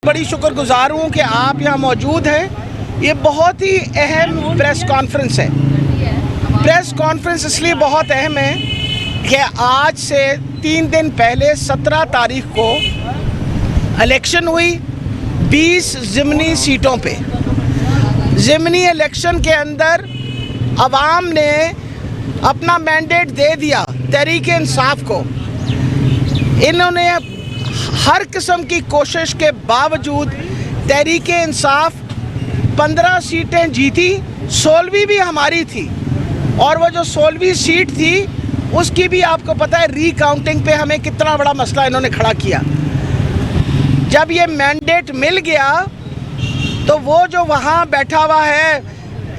बड़ी शुक्रगुजार हूँ कि आप यहाँ मौजूद हैं। ये बहुत ही अहम प्रेस कॉन्फ्रेंस है। प्रेस कॉन्फ्रेंस इसलिए बहुत अहम है कि आज से 3 दिन पहले 17 तारीख को इलेक्शन हुई 20 ज़िमनी सीटों पे। ज़िमनी इलेक्शन के अंदर अवाम ने अपना मैंडेट दे दिया तहरीक इंसाफ को। इन्होंने हर किस्म की कोशिश के बावजूद तहरीक इंसाफ 15 सीटें जीती, 16वीं भी हमारी थी। और वो जो 16वीं सीट थी उसकी भी आपको पता है रीकाउंटिंग पे हमें कितना बड़ा मसला इन्होंने खड़ा किया। जब ये मैंडेट मिल गया तो वो जो वहाँ बैठा हुआ है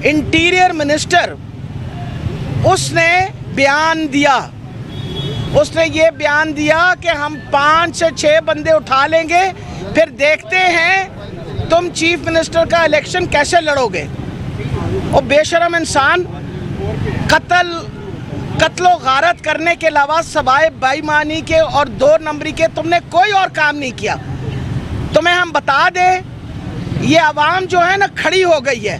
इंटीरियर मिनिस्टर, उसने बयान दिया। उसने ये बयान दिया कि हम 5 से 6 बंदे उठा लेंगे, फिर देखते हैं तुम चीफ मिनिस्टर का इलेक्शन कैसे लड़ोगे। और बेशरम इंसान कत्लो गारत करने के अलावा सवाए बेईमानी के और 2 नंबरी के तुमने कोई और काम नहीं किया। तुम्हें हम बता दें, ये आवाम जो है ना खड़ी हो गई है।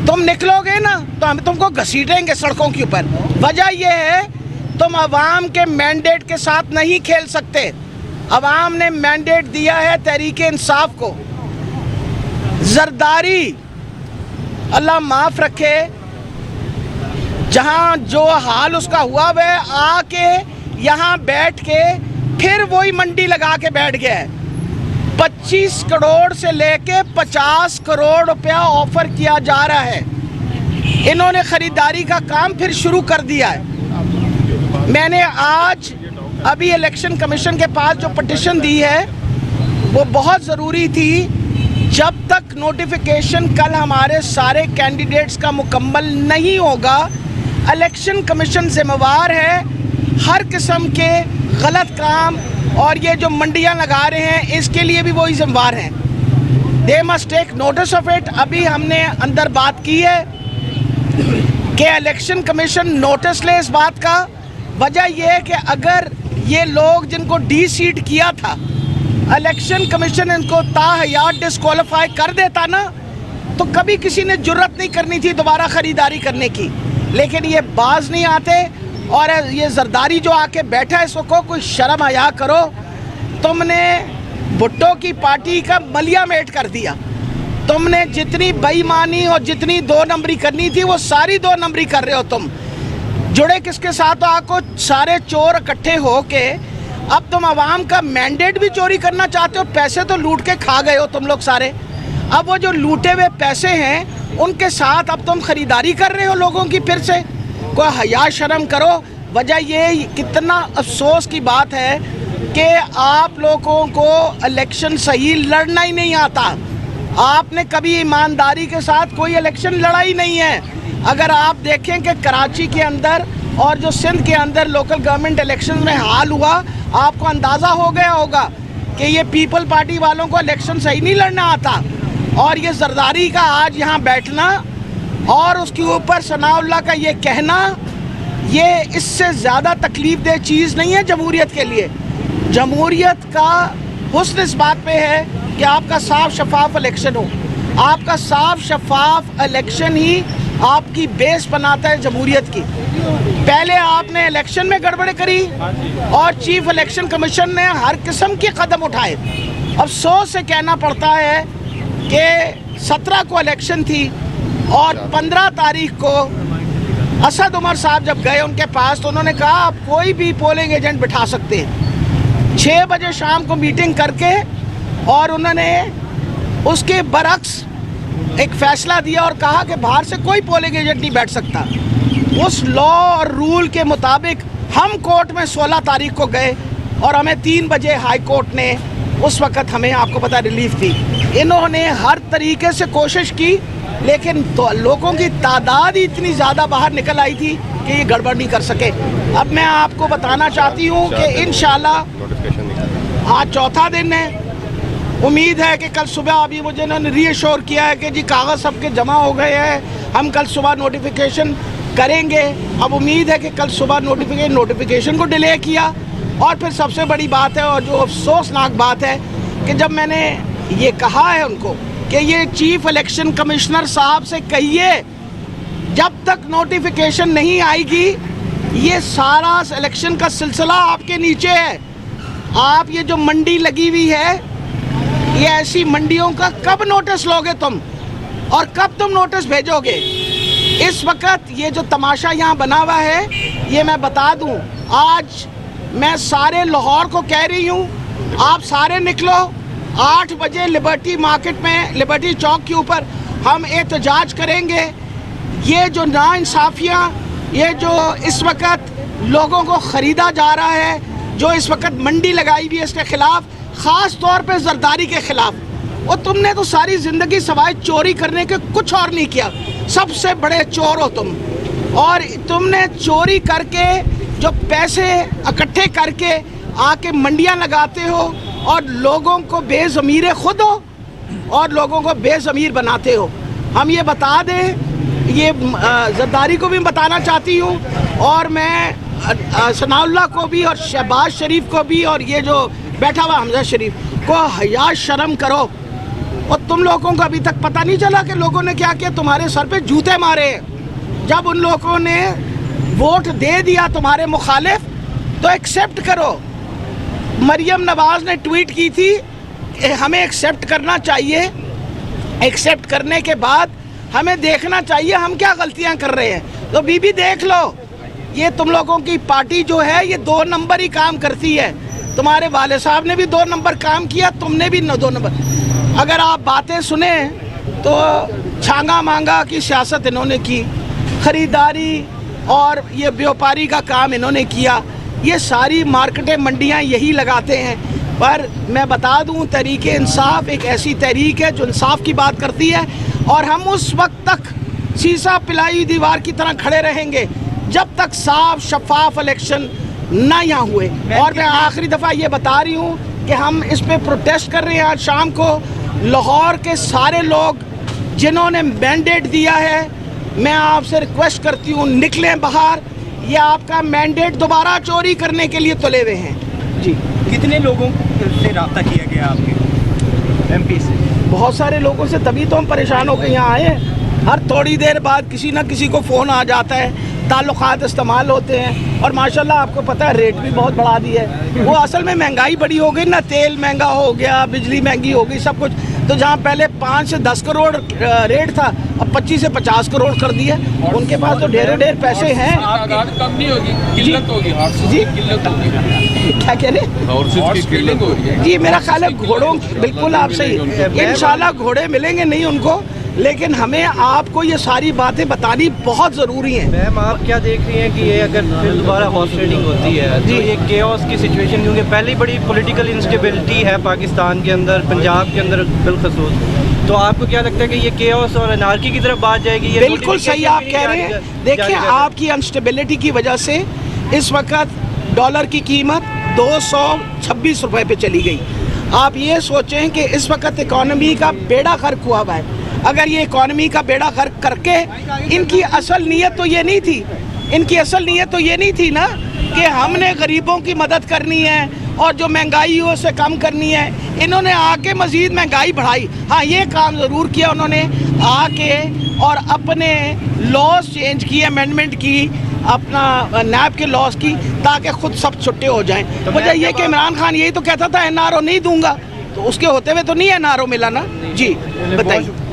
तुम निकलोगे ना तो हम तुमको घसीटेंगे सड़कों के ऊपर। वजह यह है तुम अवाम के मैंडेट के साथ नहीं खेल सकते। अवाम ने मैंडेट दिया है तहरीक इंसाफ को। जरदारी अल्लाह माफ़ रखे, जहां जो हाल उसका हुआ वह आके यहाँ बैठ के फिर वही मंडी लगा के बैठ गया है। 25 करोड़ से लेके 50 करोड़ रुपया ऑफर किया जा रहा है। इन्होंने ख़रीदारी का काम फिर शुरू कर दिया है। मैंने आज अभी इलेक्शन कमीशन के पास जो पिटिशन दी है वो बहुत ज़रूरी थी। जब तक नोटिफिकेशन कल हमारे सारे कैंडिडेट्स का मुकम्मल नहीं होगा, इलेक्शन कमीशन जिम्मेवार है हर किस्म के गलत काम और ये जो मंडियां लगा रहे हैं इसके लिए भी वही जिम्मेवार हैं। They must take notice of it. अभी हमने अंदर बात की है कि इलेक्शन कमीशन नोटिस ले इस बात का। वजह यह है कि अगर ये लोग जिनको डी सीट किया था इलेक्शन कमीशन इनको ताहयात डिस्क्वालीफाई कर देता ना, तो कभी किसी ने जुर्रत नहीं करनी थी दोबारा ख़रीदारी करने की। लेकिन ये बाज नहीं आते। और ये जरदारी जो आके बैठा है इसको कोई शर्म हया करो। तुमने भुट्टो की पार्टी का मलिया मेट कर दिया। तुमने जितनी बेईमानी और जितनी 2 नंबरी करनी थी वो सारी 2 नंबरी कर रहे हो तुम। जुड़े किसके साथ आपको सारे चोर इकट्ठे हो के अब तुम आवाम का मैंडेट भी चोरी करना चाहते हो। पैसे तो लूट के खा गए हो तुम लोग सारे। अब वो जो लूटे हुए पैसे हैं उनके साथ अब तुम खरीदारी कर रहे हो लोगों की फिर से। कोई हया शर्म करो। वजह ये कितना अफसोस की बात है कि आप लोगों को इलेक्शन सही लड़ना ही नहीं आता। आपने कभी ईमानदारी के साथ कोई इलेक्शन लड़ा ही नहीं है। अगर आप देखें कि कराची के अंदर और जो सिंध के अंदर लोकल गवर्नमेंट इलेक्शन में हाल हुआ, आपको अंदाज़ा हो गया होगा कि ये पीपल पार्टी वालों को इलेक्शन सही नहीं लड़ना आता। और ये जरदारी का आज यहाँ बैठना और उसके ऊपर सनाउल्लाह का ये कहना, ये इससे ज़्यादा तकलीफ दह चीज़ नहीं है जमहूरियत के लिए। जमहूरियत का हुस्न इस बात पे है कि आपका साफ शफाफ इलेक्शन हो। आपका साफ शफाफ इलेक्शन ही आपकी बेस बनाता है जमहूरियत की। पहले आपने इलेक्शन में गड़बड़ी करी और चीफ इलेक्शन कमीशन ने हर किस्म के कदम उठाए। अफसोस से कहना पड़ता है कि 17 को इलेक्शन थी और 15 तारीख को असद उमर साहब जब गए उनके पास तो उन्होंने कहा आप कोई भी पोलिंग एजेंट बिठा सकते हैं। 6 बजे शाम को मीटिंग करके और उन्होंने उसके बरक्स एक फ़ैसला दिया और कहा कि बाहर से कोई पोलिंग एजेंट नहीं बैठ सकता। उस लॉ और रूल के मुताबिक हम कोर्ट में 16 तारीख को गए और हमें 3 बजे हाई कोर्ट ने उस वक़्त हमें आपको पता रिलीफ दी। इन्होंने हर तरीके से कोशिश की लेकिन तो लोगों की तादाद ही इतनी ज़्यादा बाहर निकल आई थी कि ये गड़बड़ नहीं कर सके। अब मैं आपको बताना चाहती हूँ कि इंशाल्लाह आज चौथा दिन है। उम्मीद है कि कल सुबह अभी मुझे इन्होंने रीअश्योर किया है कि जी कागज़ सबके जमा हो गए हैं, हम कल सुबह नोटिफिकेशन करेंगे। अब उम्मीद है कि कल सुबह नोटिफिकेशन को डिले किया। और फिर सबसे बड़ी बात है और जो अफसोसनाक बात है कि जब मैंने یہ کہا ہے ان کو کہ یہ چیف الیکشن کمشنر صاحب سے کہیے جب تک نوٹیفیکیشن نہیں آئے گی یہ سارا الیکشن کا سلسلہ آپ کے نیچے ہے. آپ یہ جو منڈی لگی ہوئی ہے یہ ایسی منڈیوں کا کب نوٹس لوگے تم اور کب تم نوٹس بھیجو گے؟ اس وقت یہ جو تماشا یہاں بنا ہوا ہے یہ میں بتا دوں، آج میں سارے لاہور کو کہہ رہی ہوں آپ سارے نکلو 8 بجے لبرٹی مارکیٹ میں لبرٹی چوک کے اوپر ہم احتجاج کریں گے. یہ جو ناانصافیاں، یہ جو اس وقت لوگوں کو خریدا جا رہا ہے، جو اس وقت منڈی لگائی ہوئی ہے اس کے خلاف، خاص طور پہ زرداری کے خلاف. اور تم نے تو ساری زندگی سوائے چوری کرنے کے کچھ اور نہیں کیا، سب سے بڑے چور ہو تم. اور تم نے چوری کر کے جو پیسے اکٹھے کر کے آ کے منڈیاں لگاتے ہو اور لوگوں کو بے ضمیر خود ہو اور لوگوں کو بے ضمیر بناتے ہو. ہم یہ بتا دیں، یہ زرداری کو بھی بتانا چاہتی ہوں اور میں ثناء اللہ کو بھی اور شہباز شریف کو بھی اور یہ جو بیٹھا ہوا حمزہ شریف کو حیا شرم کرو. اور تم لوگوں کو ابھی تک پتہ نہیں چلا کہ لوگوں نے کیا کیا؟ تمہارے سر پہ جوتے مارے. جب ان لوگوں نے ووٹ دے دیا تمہارے مخالف تو ایکسیپٹ کرو. مریم نواز نے ٹویٹ کی تھی ہمیں ایکسیپٹ کرنا چاہیے، ایکسیپٹ کرنے کے بعد ہمیں دیکھنا چاہیے ہم کیا غلطیاں کر رہے ہیں. تو بی بی دیکھ لو، یہ تم لوگوں کی پارٹی جو ہے یہ 2 نمبر ہی کام کرتی ہے. تمہارے والد صاحب نے بھی 2 نمبر کام کیا، تم نے بھی 2 نمبر. اگر آپ باتیں سنیں تو چھانگا مانگا کی سیاست انہوں نے کی، خریداری اور یہ بیوپاری کا کام انہوں نے کیا. یہ ساری مارکیٹیں منڈیاں یہی لگاتے ہیں. پر میں بتا دوں تحریک انصاف ایک ایسی تحریک ہے جو انصاف کی بات کرتی ہے اور ہم اس وقت تک سیسا پلائی دیوار کی طرح کھڑے رہیں گے جب تک صاف شفاف الیکشن نہ یہاں ہوئے. اور میں آخری دفعہ یہ بتا رہی ہوں کہ ہم اس پہ پروٹیسٹ کر رہے ہیں. آج شام کو لاہور کے سارے لوگ جنہوں نے مینڈیٹ دیا ہے، میں آپ سے ریکویسٹ کرتی ہوں نکلیں باہر. یہ آپ کا مینڈیٹ دوبارہ چوری کرنے کے لیے تلے ہوئے ہیں. جی کتنے لوگوں سے رابطہ کیا گیا آپ کے ایم پی سے؟ بہت سارے لوگوں سے، تبھی تو ہم پریشان ہو کے یہاں آئے ہیں. ہر تھوڑی دیر بعد کسی نہ کسی کو فون آ جاتا ہے، تعلقات استعمال ہوتے ہیں. اور ماشاءاللہ آپ کو پتہ ہے ریٹ بھی بہت بڑھا دی ہے. وہ اصل میں مہنگائی بڑی ہو گئی نا، تیل مہنگا ہو گیا، بجلی مہنگی ہو گئی، سب کچھ. تو جہاں پہلے 5 سے 10 کروڑ ریٹ تھا اب 25 سے 50 کروڑ کر دیا. ان کے پاس تو ڈھیر پیسے ہیں. کم نہیں ہوگی، قلت ہوگی. جی قلت ہوگی. کیا کہہ رہے؟ جی میرا خیال ہے گھوڑوں بالکل آپ صحیح، انشاءاللہ گھوڑے ملیں گے نہیں ان کو، لیکن ہمیں آپ کو یہ ساری باتیں بتانی بہت ضروری ہیں. میم آپ کیا دیکھ رہی ہیں کہ یہ اگر پھر دوبارہ ہارس ریڈنگ ہوتی ہے تو یہ کیوس کی سچویشن، کیونکہ پہلی بڑی پولیٹیکل انسٹیبلٹی ہے پاکستان کے اندر، پنجاب کے اندر بالخصوص، تو آپ کو کیا لگتا ہے کہ یہ کیوس اور انارکی کی طرف بات جائے گی؟ بالکل صحیح آپ کہہ رہے ہیں. دیکھیں آپ کی انسٹیبلٹی کی وجہ سے اس وقت ڈالر کی قیمت 226 روپے پہ چلی گئی. آپ یہ سوچیں کہ اس وقت اکانومی کا بیڑا غرق ہوا ہوا ہے. اگر یہ اکانومی کا بیڑا غرق کر کے ان کی اصل نیت تو یہ نہیں تھی، ان کی اصل نیت تو یہ نہیں تھی نا کہ ہم نے غریبوں کی مدد کرنی ہے اور جو مہنگائی ہو اسے کم کرنی ہے. انہوں نے آ کے مزید مہنگائی بڑھائی. ہاں یہ کام ضرور کیا انہوں نے آ کے اور اپنے لاز چینج کی، امینڈمنٹ کی، اپنا نیب کے لاز کی، تاکہ خود سب چھٹے ہو جائیں. وجہ یہ کہ عمران خان یہی تو کہتا تھا این آر او نہیں دوں گا، تو اس کے ہوتے ہوئے تو نہیں این آر او ملا نا. جی بتائیے.